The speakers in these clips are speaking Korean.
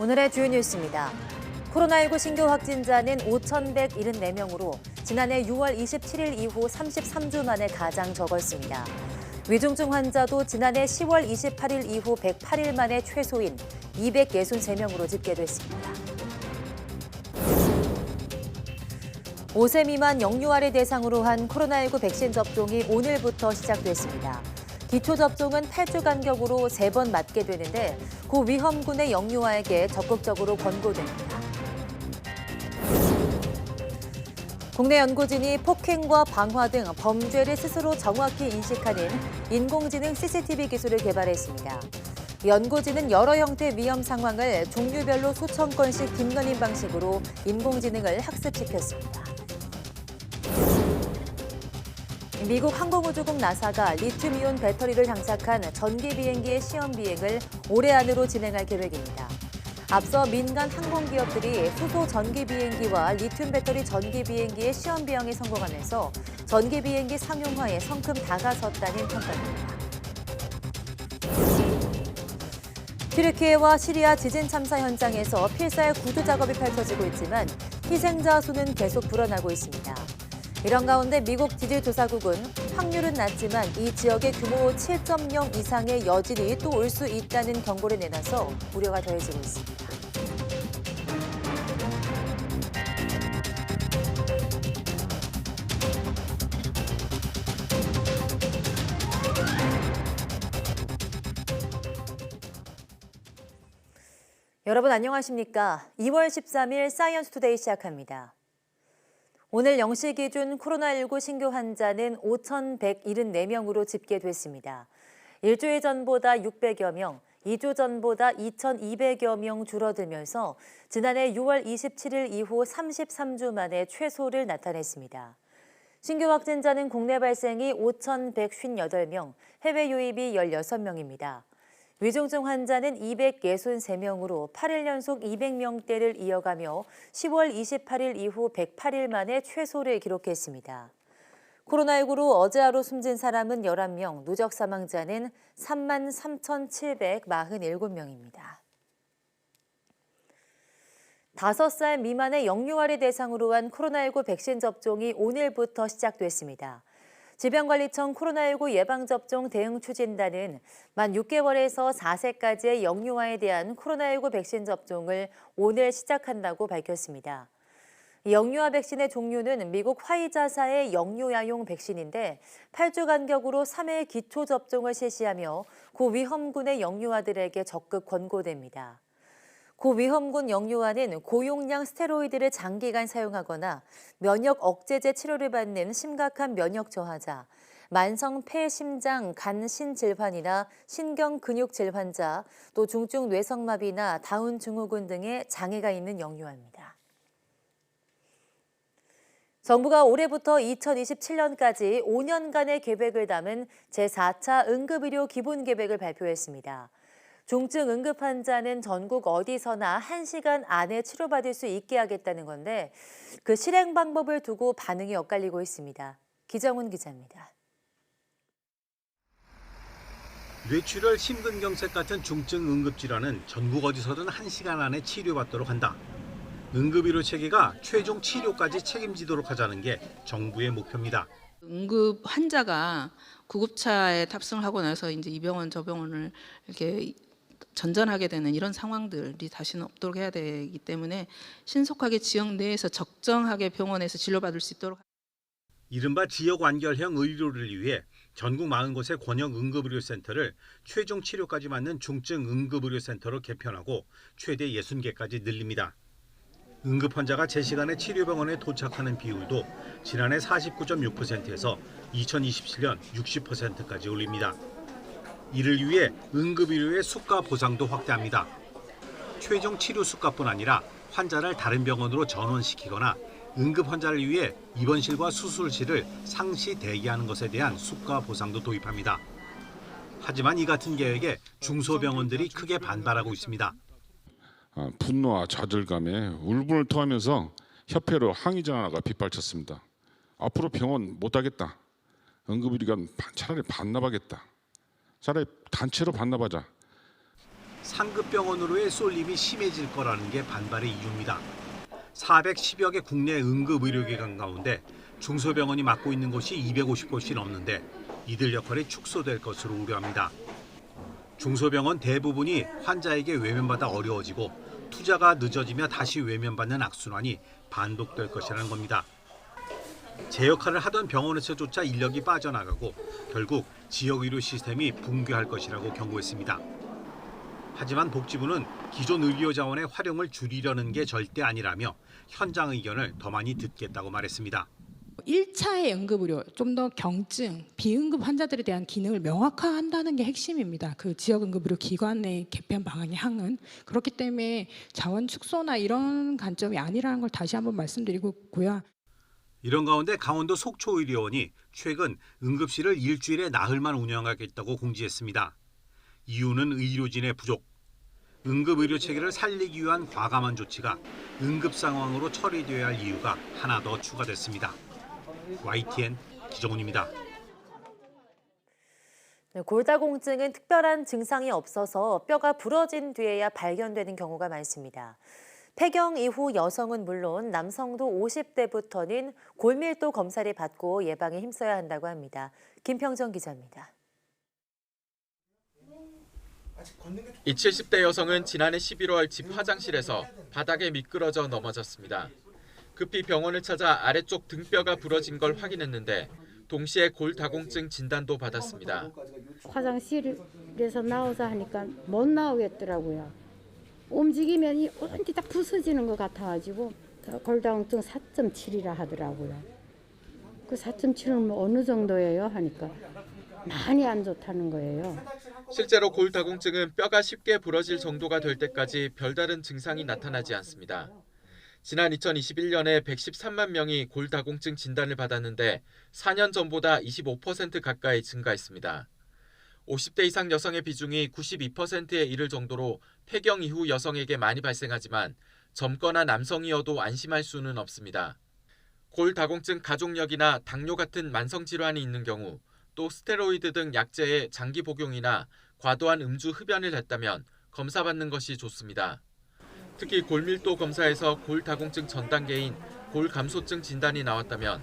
오늘의 주요 뉴스입니다. 코로나19 신규 확진자는 5,174명으로 지난해 6월 27일 이후 33주 만에 가장 적었습니다. 위중증 환자도 지난해 10월 28일 이후 108일 만에 최소인 263명으로 집계됐습니다. 5세 미만 영유아를 대상으로 한 코로나19 백신 접종이 오늘부터 시작됐습니다. 기초 접종은 8주 간격으로 3번 맞게 되는데 고위험군의 영유아에게 적극적으로 권고됩니다. 국내 연구진이 폭행과 방화 등 범죄를 스스로 정확히 인식하는 인공지능 CCTV 기술을 개발했습니다. 연구진은 여러 형태 위험 상황을 종류별로 수천 건씩 딥러닝 방식으로 인공지능을 학습시켰습니다. 미국 항공우주국 나사가 리튬이온 배터리를 장착한 전기 비행기의 시험 비행을 올해 안으로 진행할 계획입니다. 앞서 민간 항공기업들이 수소 전기 비행기와 리튬 배터리 전기 비행기의 시험 비행에 성공하면서 전기 비행기 상용화에 성큼 다가섰다는 평가입니다. 튀르키예와 시리아 지진 참사 현장에서 필사의 구조 작업이 펼쳐지고 있지만 희생자 수는 계속 불어나고 있습니다. 이런 가운데 미국 지질조사국은 확률은 낮지만 이 지역의 규모 7.0 이상의 여진이 또 올 수 있다는 경고를 내놔서 우려가 더해지고 있습니다. 여러분 안녕하십니까? 2월 13일 사이언스 투데이 시작합니다. 오늘 0시 기준 코로나19 신규 환자는 5,174명으로 집계됐습니다. 일주일 전보다 600여 명, 2주 전보다 2,200여 명 줄어들면서 지난해 6월 27일 이후 33주 만에 최소를 나타냈습니다. 신규 확진자는 국내 발생이 5,158명, 해외 유입이 16명입니다. 위중증 환자는 263명으로 8일 연속 200명대를 이어가며 10월 28일 이후 108일 만에 최소를 기록했습니다. 코로나19로 어제 하루 숨진 사람은 11명, 누적 사망자는 33,747명입니다. 5살 미만의 영유아를 대상으로 한 코로나19 백신 접종이 오늘부터 시작됐습니다. 질병관리청 코로나19 예방접종 대응추진단은 만 6개월에서 4세까지의 영유아에 대한 코로나19 백신 접종을 오늘 시작한다고 밝혔습니다. 영유아 백신의 종류는 미국 화이자사의 영유아용 백신인데 8주 간격으로 3회 기초 접종을 실시하며 고위험군의 영유아들에게 적극 권고됩니다. 고위험군 영유아는 고용량 스테로이드를 장기간 사용하거나 면역 억제제 치료를 받는 심각한 면역 저하자, 만성 폐심장 간신 질환이나 신경 근육 질환자, 또 중증 뇌성마비나 다운 증후군 등의 장애가 있는 영유아입니다. 정부가 올해부터 2027년까지 5년간의 계획을 담은 제4차 응급의료 기본계획을 발표했습니다. 중증 응급 환자는 전국 어디서나 1시간 안에 치료받을 수 있게 하겠다는 건데 그 실행 방법을 두고 반응이 엇갈리고 있습니다. 기정훈 기자입니다. 뇌출혈, 심근경색 같은 중증 응급질환은 전국 어디서든 1시간 안에 치료받도록 한다. 응급의료 체계가 최종 치료까지 책임지도록 하자는 게 정부의 목표입니다. 응급 환자가 구급차에 탑승을 하고 나서 이제 이 병원 저 병원을 이렇게 전전하게 되는 이런 상황들이 다시는 없도록 해야 되기 때문에 신속하게 지역 내에서 적정하게 병원에서 진료받을 수 있도록. 이른바 지역 완결형 의료를 위해 전국 40곳의 권역 응급의료센터를 최종 치료까지 맞는 중증 응급의료센터로 개편하고 최대 60개까지 늘립니다. 응급 환자가 제 시간에 치료병원에 도착하는 비율도 지난해 49.6%에서 2027년 60%까지 올립니다. 이를 위해 응급의료의 수가 보상도 확대합니다. 최종 치료 수가뿐 아니라 환자를 다른 병원으로 전원시키거나 응급 환자를 위해 입원실과 수술실을 상시 대기하는 것에 대한 수가 보상도 도입합니다. 하지만 이 같은 계획에 중소병원들이 크게 반발하고 있습니다. 분노와 좌절감에 울분을 토하면서 협회로 항의 전화가 빗발쳤습니다. 앞으로 병원 못하겠다. 응급의료가 차라리 반납하겠다. 차라리 단체로 반납하자. 상급 병원으로의 쏠림이 심해질 거라는 게 반발의 이유입니다. 410여 개 국내 응급의료기관 가운데 중소병원이 맡고 있는 곳이 250곳이 넘는데 이들 역할이 축소될 것으로 우려합니다. 중소병원 대부분이 환자에게 외면받아 어려워지고 투자가 늦어지며 다시 외면받는 악순환이 반복될 것이라는 겁니다. 제 역할을 하던 병원에서조차 인력이 빠져나가고 결국 지역의료 시스템이 붕괴할 것이라고 경고했습니다. 하지만 복지부는 기존 의료 자원의 활용을 줄이려는 게 절대 아니라며 현장 의견을 더 많이 듣겠다고 말했습니다. 1차의 응급의료, 좀 더 경증, 비응급 환자들에 대한 기능을 명확화한다는 게 핵심입니다. 그 지역 응급의료 기관의 개편 방향의 향은 그렇기 때문에 자원 축소나 이런 관점이 아니라는 걸 다시 한번 말씀드리고 있고요. 이런 가운데 강원도 속초의료원이 최근 응급실을 일주일에 나흘만 운영하겠다고 공지했습니다. 이유는 의료진의 부족. 응급의료 체계를 살리기 위한 과감한 조치가 응급 상황으로 처리되어야 할 이유가 하나 더 추가됐습니다. YTN 기정훈입니다. 골다공증은 특별한 증상이 없어서 뼈가 부러진 뒤에야 발견되는 경우가 많습니다. 폐경 이후 여성은 물론 남성도 50대부터는 골밀도 검사를 받고 예방에 힘써야 한다고 합니다. 김평정 기자입니다. 이 70대 여성은 지난해 11월 집 화장실에서 바닥에 미끄러져 넘어졌습니다. 급히 병원을 찾아 아래쪽 등뼈가 부러진 걸 확인했는데 동시에 골다공증 진단도 받았습니다. 화장실에서 나오자 하니까 못 나오겠더라고요. 움직이면 이 온기 딱 부서지는 것 같아가지고 골다공증 4.7이라 하더라고요. 그 4.7은 뭐 어느 정도예요? 하니까 많이 안 좋다는 거예요. 실제로 골다공증은 뼈가 쉽게 부러질 정도가 될 때까지 별다른 증상이 나타나지 않습니다. 지난 2021년에 113만 명이 골다공증 진단을 받았는데 4년 전보다 25% 가까이 증가했습니다. 50대 이상 여성의 비중이 92%에 이를 정도로 폐경 이후 여성에게 많이 발생하지만 젊거나 남성이어도 안심할 수는 없습니다. 골다공증 가족력이나 당뇨 같은 만성 질환이 있는 경우 또 스테로이드 등 약제의 장기 복용이나 과도한 음주 흡연을 했다면 검사받는 것이 좋습니다. 특히 골밀도 검사에서 골다공증 전 단계인 골감소증 진단이 나왔다면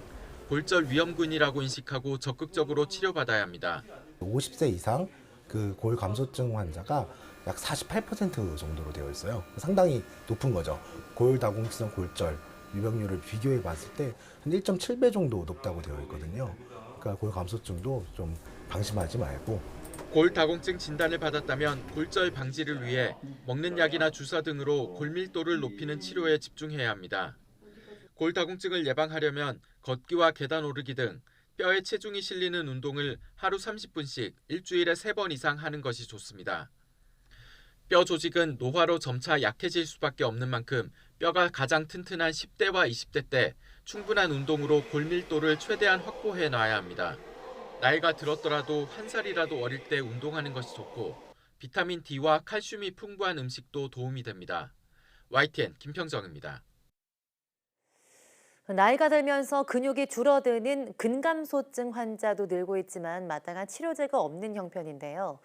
골절 위험군이라고 인식하고 적극적으로 치료받아야 합니다. 50세 이상 그 골감소증 환자가 약 48% 정도로 되어 있어요. 상당히 높은 거죠. 골다공증, 골절, 유병률을 비교해 봤을 때 한 1.7배 정도 높다고 되어 있거든요. 그러니까 골감소증도 좀 방심하지 말고. 골다공증 진단을 받았다면 골절 방지를 위해 먹는 약이나 주사 등으로 골밀도를 높이는 치료에 집중해야 합니다. 골다공증을 예방하려면 걷기와 계단 오르기 등 뼈에 체중이 실리는 운동을 하루 30분씩 일주일에 3번 이상 하는 것이 좋습니다. 뼈 조직은 노화로 점차 약해질 수밖에 없는 만큼 뼈가 가장 튼튼한 10대와 20대 때 충분한 운동으로 골밀도를 최대한 확보해 놔야 합니다. 나이가 들었더라도 한 살이라도 어릴 때 운동하는 것이 좋고 비타민 D와 칼슘이 풍부한 음식도 도움이 됩니다. YTN 김평정입니다. 나이가 들면서 근육이 줄어드는 근감소증 환자도 늘고 있지만 마땅한 치료제가 없는 형편인데요.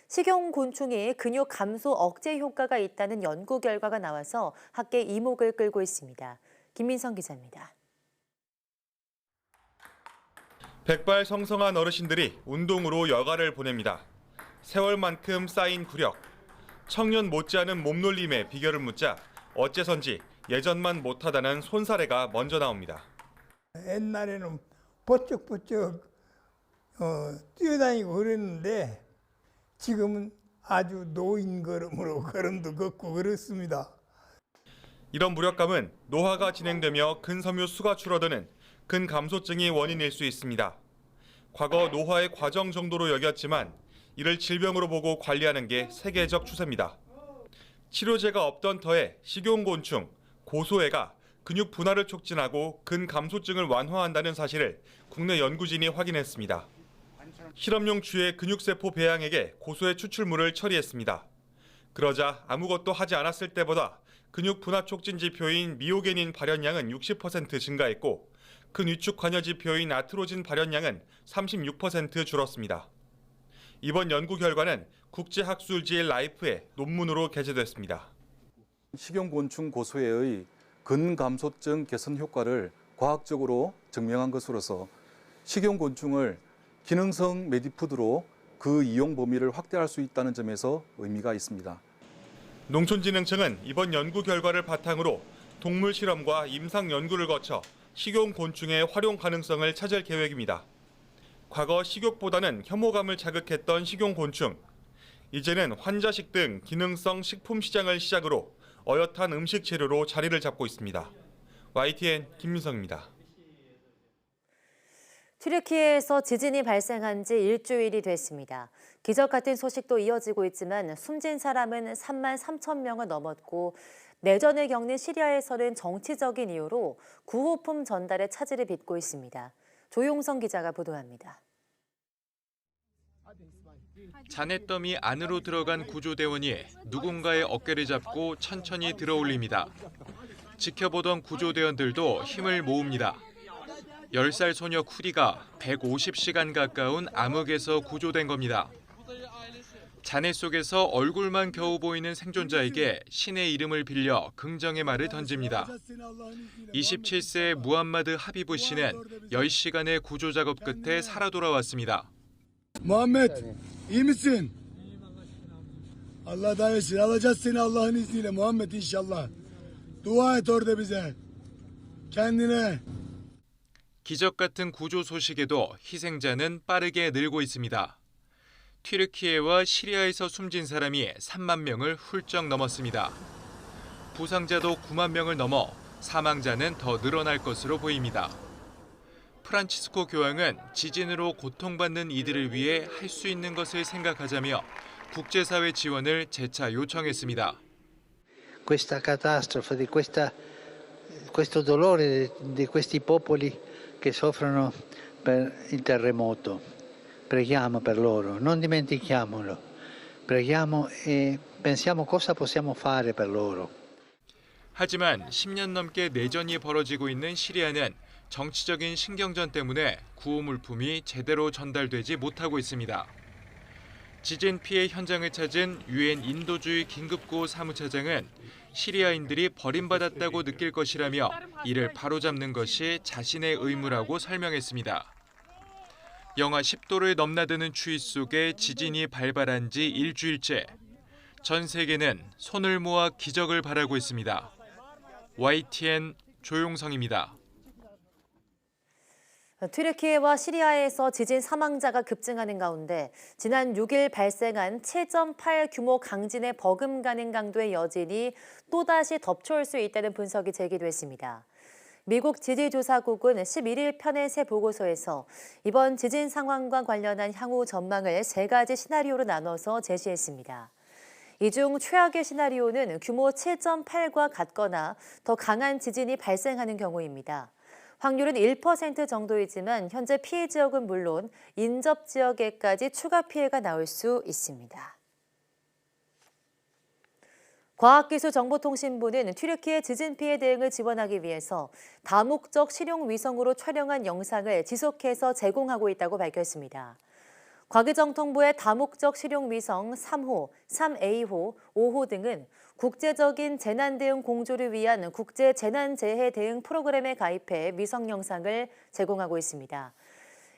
식용곤충이 근육 감소 억제 효과가 있다는 연구 결과가 나와서 학계 이목을 끌고 있습니다. 김민성 기자입니다. 백발성성한 어르신들이 운동으로 여가를 보냅니다. 세월만큼 쌓인 구력, 청년 못지않은 몸놀림의 비결을 묻자 어째선지 예전만 못하다는 손사래가 먼저 나옵니다. 옛날에는 버쩍버쩍 뛰어다니고 그랬는데 지금은 아주 노인 걸음으로 걸음도 걷고 그렇습니다. 이런 무력감은 노화가 진행되며 근섬유 수가 줄어드는 근감소증이 원인일 수 있습니다. 과거 노화의 과정 정도로 여겼지만 이를 질병으로 보고 관리하는 게 세계적 추세입니다. 치료제가 없던 터에 식용곤충, 고소해가 근육 분할을 촉진하고 근감소증을 완화한다는 사실을 국내 연구진이 확인했습니다. 실험용 쥐의 근육세포 배양액에 고소해 추출물을 처리했습니다. 그러자 아무것도 하지 않았을 때보다 근육 분화 촉진 지표인 미오게닌 발현량은 60% 증가했고 근위축 관여 지표인 아트로진 발현량은 36% 줄었습니다. 이번 연구 결과는 국제학술지 라이프에 논문으로 게재됐습니다. 식용곤충 고소해의 근감소증 개선 효과를 과학적으로 증명한 것으로서 식용곤충을 기능성 메디푸드로 그 이용 범위를 확대할 수 있다는 점에서 의미가 있습니다. 농촌진흥청은 이번 연구 결과를 바탕으로 동물 실험과 임상 연구를 거쳐 식용곤충의 활용 가능성을 찾을 계획입니다. 과거 식욕보다는 혐오감을 자극했던 식용곤충. 이제는 환자식 등 기능성 식품 시장을 시작으로 어엿한 음식 재료로 자리를 잡고 있습니다. YTN 김민성입니다. 튀르키예에서 지진이 발생한 지 일주일이 됐습니다. 기적 같은 소식도 이어지고 있지만 숨진 사람은 3만 3천 명을 넘었고 내전을 겪는 시리아에서는 정치적인 이유로 구호품 전달에 차질을 빚고 있습니다. 조용성 기자가 보도합니다. 잔해더미 안으로 들어간 구조대원이 누군가의 어깨를 잡고 천천히 들어올립니다. 지켜보던 구조대원들도 힘을 모읍니다. 10살 소녀 쿠디가 150시간 가까운 암흑에서 구조된 겁니다. 잔해 속에서 얼굴만 겨우 보이는 생존자에게 신의 이름을 빌려 긍정의 말을 던집니다. 27세 무함마드 하비브 씨는 10시간의 구조 작업 끝에 살아 돌아왔습니다. Muhammed, iyi misin? Allah dayanışsın. Alacağız seni Allah'ın izniyle Muhammed inşallah. Dua et orada bize. Kendine. 기적 같은 구조 소식에도 희생자는 빠르게 늘고 있습니다. 튀르키예와 시리아에서 숨진 사람이 3만 명을 훌쩍 넘었습니다. 부상자도 9만 명을 넘어 사망자는 더 늘어날 것으로 보입니다. 프란치스코 교황은 지진으로 고통받는 이들을 위해 할 수 있는 것을 생각하자며 국제사회 지원을 재차 요청했습니다. Questa catastrofe, questo dolore di questi popoli che soffrono per il terremoto. Preghiamo per loro, non dimentichiamolo. Preghiamo e pensiamo cosa possiamo fare per loro. 하지만 10년 넘게 내전이 벌어지고 있는 시리아는 정치적인 신경전 때문에 구호 물품이 제대로 전달되지 못하고 있습니다. 지진 피해 현장을 찾은 유엔 인도주의 긴급구호 사무차장은 시리아인들이 버림받았다고 느낄 것이라며 이를 바로잡는 것이 자신의 의무라고 설명했습니다. 영하 10도를 넘나드는 추위 속에 지진이 발발한 지 일주일째. 전 세계는 손을 모아 기적을 바라고 있습니다. YTN 조용성입니다. 튀르키예와 시리아에서 지진 사망자가 급증하는 가운데 지난 6일 발생한 7.8 규모 강진의 버금가는 강도의 여진이 또다시 덮쳐올 수 있다는 분석이 제기됐습니다. 미국 지질조사국은 11일 편의 새 보고서에서 이번 지진 상황과 관련한 향후 전망을 3가지 시나리오로 나눠서 제시했습니다. 이 중 최악의 시나리오는 규모 7.8과 같거나 더 강한 지진이 발생하는 경우입니다. 확률은 1% 정도이지만 현재 피해 지역은 물론 인접 지역에까지 추가 피해가 나올 수 있습니다. 과학기술정보통신부는 튀르키예 지진 피해 대응을 지원하기 위해서 다목적 실용 위성으로 촬영한 영상을 지속해서 제공하고 있다고 밝혔습니다. 과기정통부의 다목적 실용 위성 3호, 3A호, 5호 등은 국제적인 재난 대응 공조를 위한 국제 재난재해 대응 프로그램에 가입해 위성 영상을 제공하고 있습니다.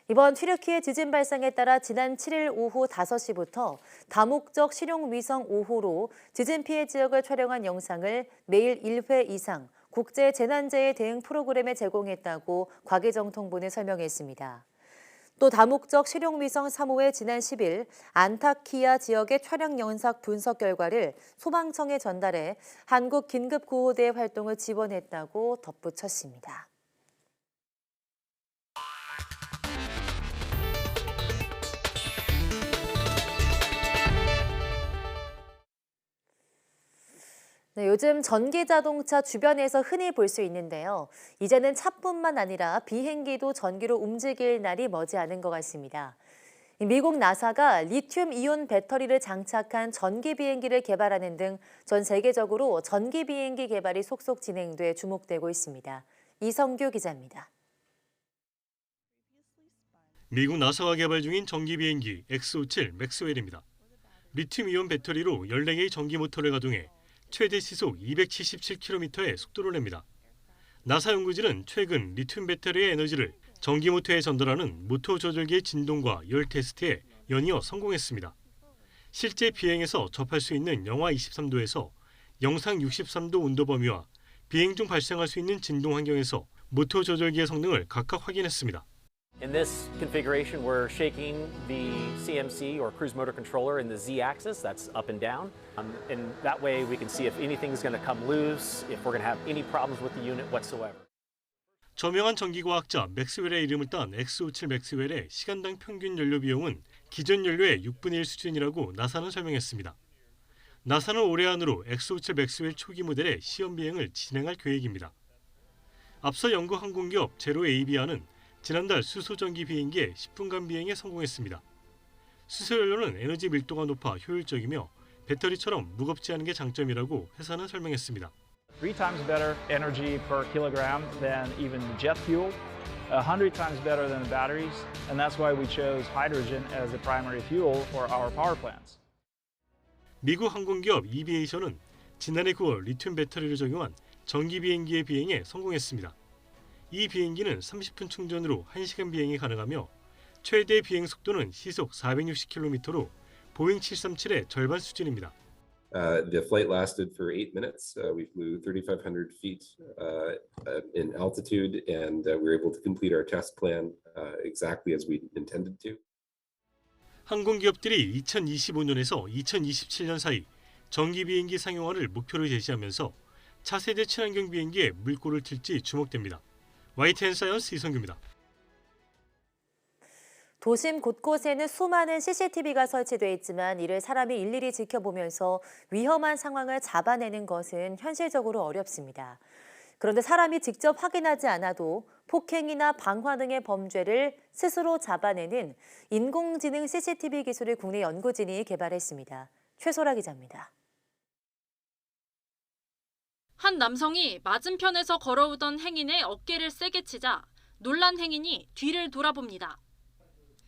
이번 튀르키예 지진 발생에 따라 지난 7일 오후 5시부터 다목적 실용 위성 5호로 지진 피해 지역을 촬영한 영상을 매일 1회 이상 국제 재난재해 대응 프로그램에 제공했다고 과기정통부는 설명했습니다. 또 다목적 실용위성 3호의 지난 10일 안타키아 지역의 촬영 영상 분석 결과를 소방청에 전달해 한국긴급구호대 활동을 지원했다고 덧붙였습니다. 네, 요즘 전기자동차 주변에서 흔히 볼 수 있는데요. 이제는 차뿐만 아니라 비행기도 전기로 움직일 날이 머지않은 것 같습니다. 미국 나사가 리튬이온 배터리를 장착한 전기 비행기를 개발하는 등 전 세계적으로 전기 비행기 개발이 속속 진행돼 주목되고 있습니다. 이성규 기자입니다. 미국 나사가 개발 중인 전기 비행기 X-57 맥스웰입니다. 리튬이온 배터리로 14개의 전기 모터를 가동해 최대 시속 277km의 속도를 냅니다. 나사 연구진은 최근 리튬 배터리의 에너지를 전기 모터에 전달하는 모터 조절기의 진동과 열 테스트에 연이어 성공했습니다. 실제 비행에서 접할 수 있는 영하 23도에서 영상 63도 온도 범위와 비행 중 발생할 수 있는 진동 환경에서 모터 조절기의 성능을 각각 확인했습니다. In this configuration, we're shaking the CMC or cruise motor controller in the Z-axis, that's up and down. And that way we can see if anything's going to come loose, if we're going to have any problems with the unit whatsoever. 저명한 전기과학자 맥스웰의 이름을 딴 X57 맥스웰의 시간당 평균 연료 비용은 기존 연료의 6분의 1 수준이라고 나사는 설명했습니다. 나사는 올해 안으로 X57 맥스웰 초기 모델의 시험 비행을 진행할 계획입니다. 앞서 영국 항공기업 제로 에이비아는 지난달 수소 전기 비행기의 10분간 비행에 성공했습니다. 수소 연료는 에너지 밀도가 높아 효율적이며 배터리처럼 무겁지 않은 게 장점이라고 회사는 설명했습니다. 3 times better energy per kilogram than even jet fuel, 100 times better than the batteries, and that's why we chose hydrogen as the primary fuel for our power plants. 미국 항공기업 이비에이션은 지난해 9월 리튬 배터리를 적용한 전기 비행기의 비행에 성공했습니다. 이 비행기는 30분 충전으로 1시간 비행이 가능하며 최대 비행 속도는 시속 460km로 보잉 737의 절반 수준입니다. The flight lasted for 8 minutes. We flew 3,500 feet in altitude, and we were able to complete our test plan exactly as we intended to. 항공기업들이 2025년에서 2027년 사이 전기 비행기 상용화를 목표로 제시하면서 차세대 친환경 비행기에 물꼬를 틀지 주목됩니다. YTN 사이언스 이성규입니다. 도심 곳곳에는 수많은 CCTV가 설치돼 있지만 이를 사람이 일일이 지켜보면서 위험한 상황을 잡아내는 것은 현실적으로 어렵습니다. 그런데 사람이 직접 확인하지 않아도 폭행이나 방화 등의 범죄를 스스로 잡아내는 인공지능 CCTV 기술을 국내 연구진이 개발했습니다. 최소라 기자입니다. 한 남성이 맞은편에서 걸어오던 행인의 어깨를 세게 치자 놀란 행인이 뒤를 돌아봅니다.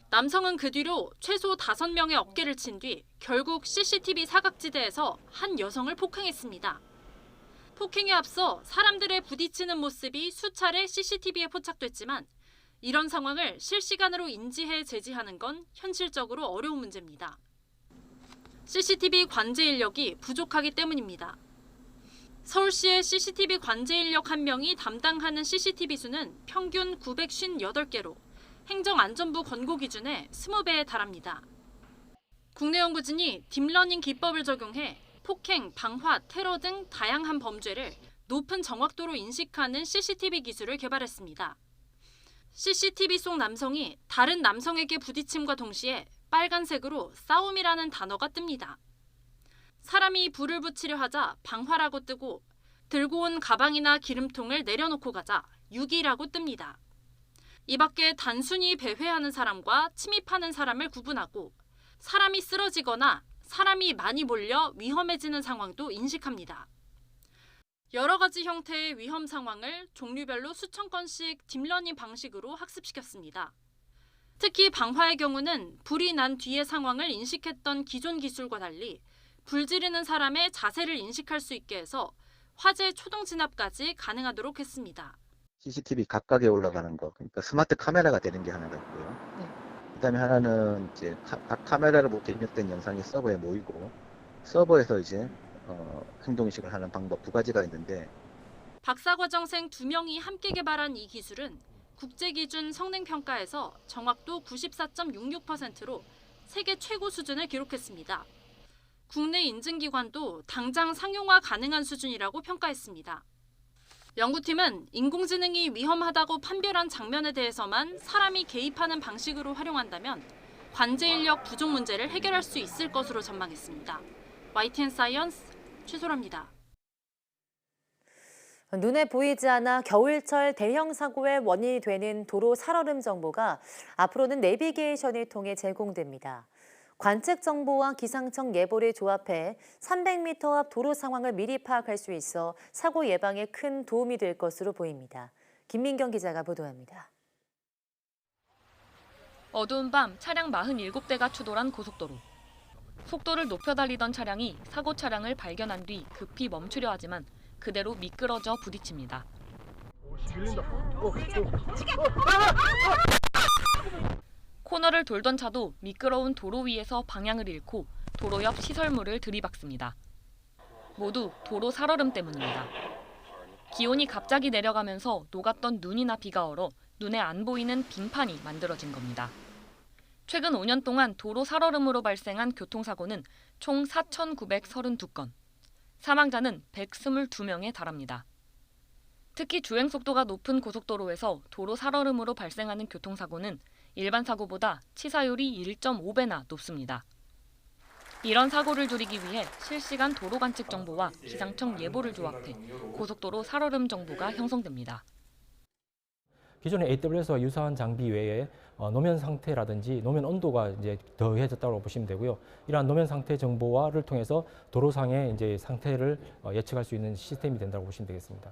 남성은 그 뒤로 최소 5명의 어깨를 친 뒤 결국 CCTV 사각지대에서 한 여성을 폭행했습니다. 폭행에 앞서 사람들의 부딪히는 모습이 수차례 CCTV에 포착됐지만 이런 상황을 실시간으로 인지해 제지하는 건 현실적으로 어려운 문제입니다. CCTV 관제 인력이 부족하기 때문입니다. 서울시의 CCTV 관제 인력 1명이 담당하는 CCTV 수는 평균 958개로 행정안전부 권고 기준의 20배에 달합니다. 국내 연구진이 딥러닝 기법을 적용해 폭행, 방화, 테러 등 다양한 범죄를 높은 정확도로 인식하는 CCTV 기술을 개발했습니다. CCTV 속 남성이 다른 남성에게 부딪힘과 동시에 빨간색으로 싸움이라는 단어가 뜹니다. 사람이 불을 붙이려 하자 방화라고 뜨고 들고 온 가방이나 기름통을 내려놓고 가자 유기라고 뜹니다. 이 밖에 단순히 배회하는 사람과 침입하는 사람을 구분하고 사람이 쓰러지거나 사람이 많이 몰려 위험해지는 상황도 인식합니다. 여러 가지 형태의 위험 상황을 종류별로 수천 건씩 딥러닝 방식으로 학습시켰습니다. 특히 방화의 경우는 불이 난 뒤의 상황을 인식했던 기존 기술과 달리 불 지르는 사람의 자세를 인식할 수 있게 해서 화재 초동 진압까지 가능하도록 했습니다. CCTV 각각에 올라가는 거, 그러니까 스마트 카메라가 되는 게 하나가 있고요. 그다음에 하나는 이제 각 카메라로 입력된 영상이 서버에 모이고 서버에서 이제 행동인식을 하는 방법 2가지가 있는데 박사과정생 2명이 함께 개발한 이 기술은 국제기준 성능평가에서 정확도 94.66%로 세계 최고 수준을 기록했습니다. 국내 인증기관도 당장 상용화 가능한 수준이라고 평가했습니다. 연구팀은 인공지능이 위험하다고 판별한 장면에 대해서만 사람이 개입하는 방식으로 활용한다면 관제 인력 부족 문제를 해결할 수 있을 것으로 전망했습니다. YTN 사이언스 최소라입니다. 눈에 보이지 않아 겨울철 대형 사고의 원인이 되는 도로 살얼음 정보가 앞으로는 내비게이션을 통해 제공됩니다. 관측 정보와 기상청 예보를 조합해 300m 앞 도로 상황을 미리 파악할 수 있어 사고 예방에 큰 도움이 될 것으로 보입니다. 김민경 기자가 보도합니다. 어두운 밤 차량 47대가 추돌한 고속도로. 속도를 높여 달리던 차량이 사고 차량을 발견한 뒤 급히 멈추려 하지만 그대로 미끄러져 부딪힙니다. 코너를 돌던 차도 미끄러운 도로 위에서 방향을 잃고 도로 옆 시설물을 들이박습니다. 모두 도로 살얼음 때문입니다. 기온이 갑자기 내려가면서 녹았던 눈이나 비가 얼어 눈에 안 보이는 빙판이 만들어진 겁니다. 최근 5년 동안 도로 살얼음으로 발생한 교통사고는 총 4,932건, 사망자는 122명에 달합니다. 특히 주행속도가 높은 고속도로에서 도로 살얼음으로 발생하는 교통사고는 일반 사고보다 치사율이 1.5배나 높습니다. 이런 사고를 줄이기 위해 실시간 도로 관측 정보와 기상청 예보를 조합해 고속도로 살얼음 정보가 형성됩니다. 기존의 AWS와 유사한 장비 외에 노면 상태라든지 노면 온도가 이제 더해졌다고 보시면 되고요. 이러한 노면 상태 정보화를 통해서 도로상의 이제 상태를 예측할 수 있는 시스템이 된다고 보시면 되겠습니다.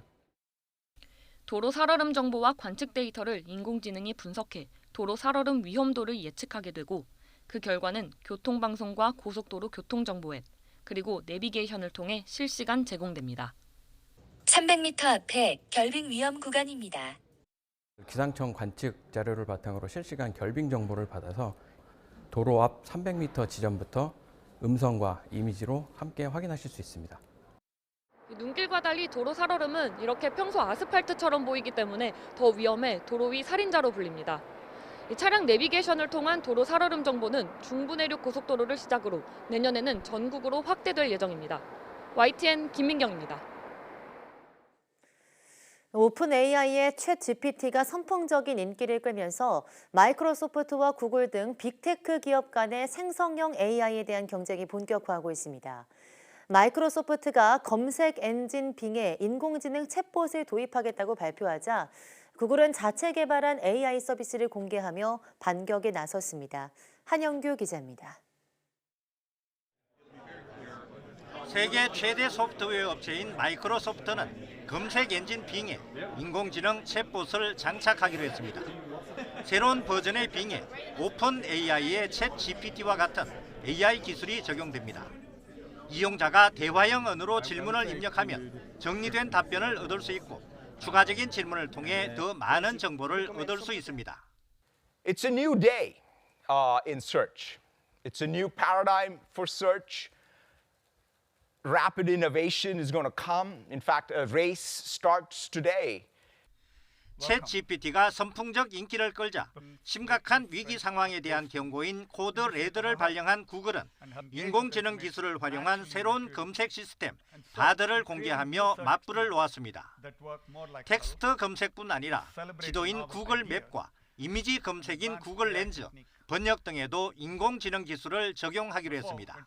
도로 살얼음 정보와 관측 데이터를 인공지능이 분석해 도로 살얼음 위험도를 예측하게 되고 그 결과는 교통방송과 고속도로 교통정보 앱, 그리고 내비게이션을 통해 실시간 제공됩니다. 300m 앞에 결빙 위험 구간입니다. 기상청 관측 자료를 바탕으로 실시간 결빙 정보를 받아서 도로 앞 300m 지점부터 음성과 이미지로 함께 확인하실 수 있습니다. 눈길과 달리 도로 살얼음은 이렇게 평소 아스팔트처럼 보이기 때문에 더 위험해 도로 위 살인자로 불립니다. 이 차량 내비게이션을 통한 도로 살얼음 정보는 중부내륙 고속도로를 시작으로 내년에는 전국으로 확대될 예정입니다. YTN 김민경입니다. 오픈 AI의 챗 GPT가 선풍적인 인기를 끌면서 마이크로소프트와 구글 등 빅테크 기업 간의 생성형 AI에 대한 경쟁이 본격화하고 있습니다. 마이크로소프트가 검색 엔진 빙에 인공지능 챗봇을 도입하겠다고 발표하자 구글은 자체 개발한 AI 서비스를 공개하며 반격에 나섰습니다. 한영규 기자입니다. 세계 최대 소프트웨어 업체인 마이크로소프트는 검색 엔진 빙에 인공지능 챗봇을 장착하기로 했습니다. 새로운 버전의 빙에 오픈 AI의 챗 GPT와 같은 AI 기술이 적용됩니다. 이용자가 대화형 언어로 질문을 입력하면 정리된 답변을 얻을 수 있고 추가적인 질문을 통해 더 많은 정보를 얻을 수 있습니다. It's a new day in search. It's a new paradigm for search. Rapid innovation is going to come. In fact, a race starts today. 챗 GPT가 선풍적 인기를 끌자 심각한 위기 상황에 대한 경고인 코드 레드를 발령한 구글은 인공지능 기술을 활용한 새로운 검색 시스템 바드를 공개하며 맞불을 놓았습니다. 텍스트 검색뿐 아니라 지도인 구글 맵과 이미지 검색인 구글 렌즈, 번역 등에도 인공지능 기술을 적용하기로 했습니다.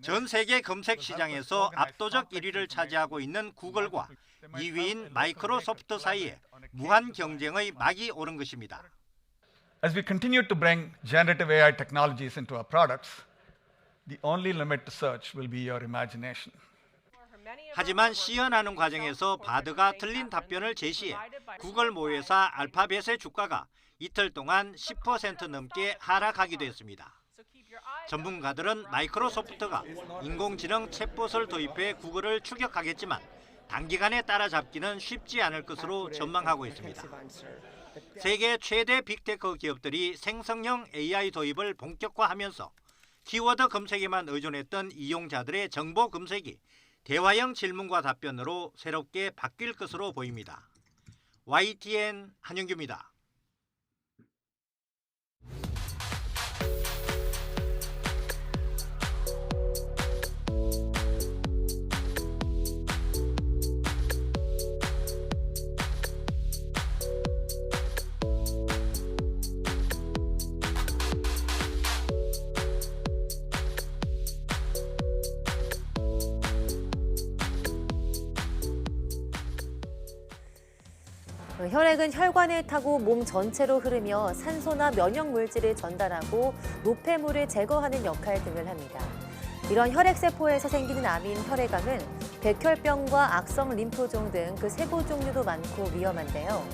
전 세계 검색 시장에서 압도적 1위를 차지하고 있는 구글과 2위인 마이크로소프트 사이에 무한 경쟁의 막이 오른 것입니다. As we continue to bring generative AI technologies into our products, the only limit to search will be your imagination. 하지만 시연하는 과정에서 바드가 틀린 답변을 제시해 구글 모회사 알파벳의 주가가 이틀 동안 10% 넘게 하락하기도 했습니다. 전문가들은 마이크로소프트가 인공지능 챗봇을 도입해 구글을 추격하겠지만 단기간에 따라잡기는 쉽지 않을 것으로 전망하고 있습니다. 세계 최대 빅테크 기업들이 생성형 AI 도입을 본격화하면서 키워드 검색에만 의존했던 이용자들의 정보 검색이 대화형 질문과 답변으로 새롭게 바뀔 것으로 보입니다. YTN 한영규입니다. 혈액은 혈관을 타고 몸 전체로 흐르며 산소나 면역 물질을 전달하고 노폐물을 제거하는 역할 등을 합니다. 이런 혈액세포에서 생기는 암인 혈액암은 백혈병과 악성 림프종 등 그 세포 종류도 많고 위험한데요.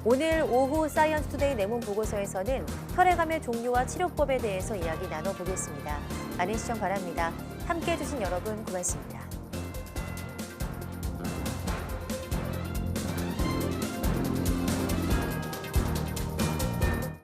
오늘 오후 사이언스 투데이 내문 보고서에서는 혈액암의 종류와 치료법에 대해서 이야기 나눠보겠습니다. 많은 시청 바랍니다. 함께해 주신 여러분 고맙습니다.